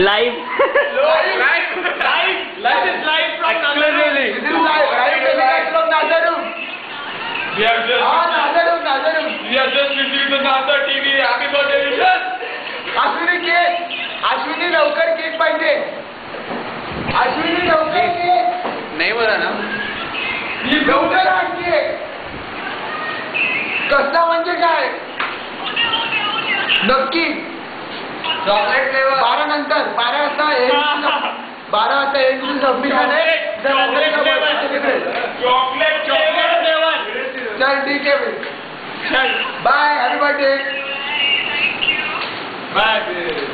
Live. Live is live from Exclusively. This is live telecast from Nazaru. We have just Nazaru. We have just received the NASA TV. Happy birthday, Rishan. Ashwini लवकर cake पाहिजे. अश्विनी लवकर cake. नाही बोला ना. लवकर आण cake. कसला म्हणजे काय? नक्की. चॉकलेट फ्लेवर 12 नंतर 12 वाजता 12 वाजता एंट्री सबमिशन आहे. Chocolate flavour. चल ठीक आहे. चल बाय. Happy birthday. बाय.